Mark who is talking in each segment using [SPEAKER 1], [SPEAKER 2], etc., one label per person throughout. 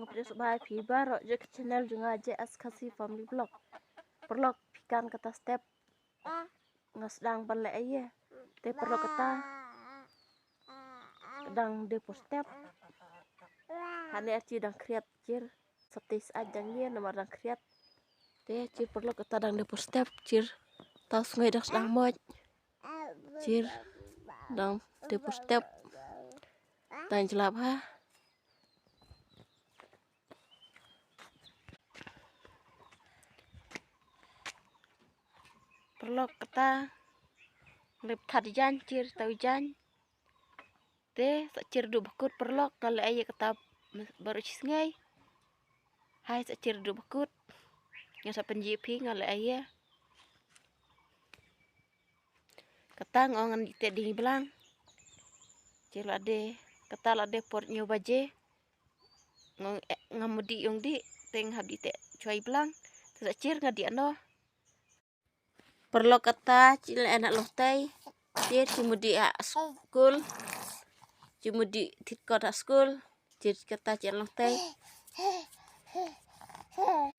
[SPEAKER 1] Ngapres bay pi baro je channel junga JS Kasi Family Vlog. Perlok pikan kata step ngasdang bale aye. Te perlo kata kadang depo step. Hane aci dang kriat cir setis ajang ye nomor dang kriat. Te cir perlo kata dang depo step cir tas ngai dak dang moj. Cir dang depo step. Dan jelap ha. Perlo kata lep thadijan cir tawijan. Te sakcir du bakut perlok kali aye kata baru cisngai. Hai sakcir du bakut. Ngasa penjipi ngali aye. Kata ngongan ite ding belang. Cir lade kata lade port nyobaje. Ngamudi yung di teng habdi te cuai belang. Te sakcir ngadi ano. Perlo kata cile enak lohtai. Cir cimudi a school. Cimudi titkot a school. Cir kata cile lohtai.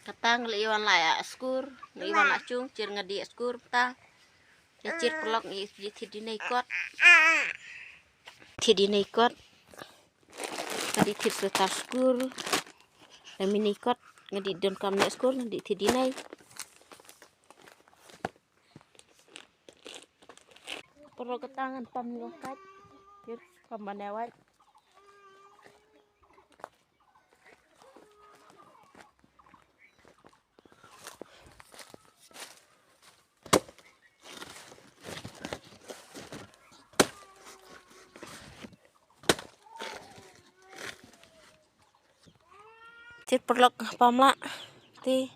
[SPEAKER 1] Kata ngeliwan la a school. Ngeliwan la cung cir ngadi a school ta. Cir perlok ngi tidinai kot. Tidinai kot. Ngadi titkot a school. Lamini kot ngadi don kam na school ngadi tidinai. Perlu ketangan pam lokat, cir pamanewat. Cir perlu pam la, ti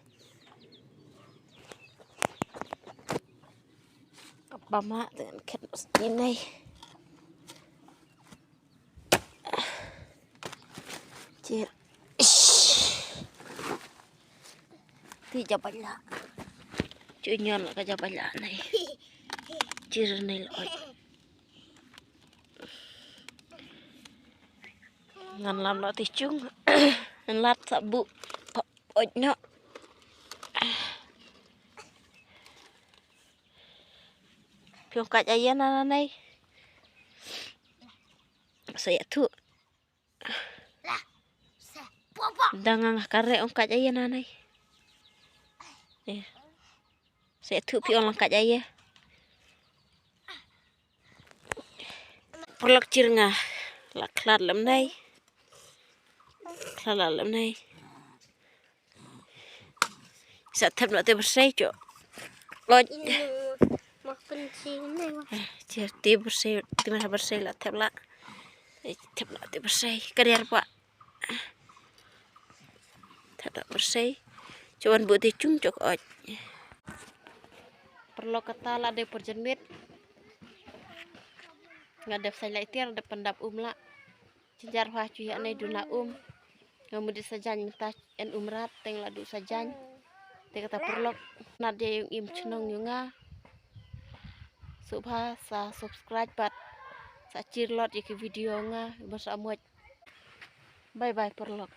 [SPEAKER 1] pam la dengan ket ini. Cir ti jabala cunyon ka jabala nai cir nai loy ngan lam lo ti cung lat sabu ojno piong kaj ayen nai saya tu dangang kare ong kaj ayen nai saya tu piong kaj ayen perlok cir ngah lak klat lam nai klat lam nai sa thep no te bersih cok loj mak penting nai cir ti bersih ti mana bersih la thep no te bersih kariar pak thep no bersih cuman buat ti cung cok oj perlo kata la de perjenmit ngadep saya itir de pendap la cijar wah cuy anai duna ngamudi sajan minta en umrat teng ladu sajan te kata perlok nade yung im chenong yunga subha sa subscribe bat sa cirlot iki video nga basa muat bye bye perlok.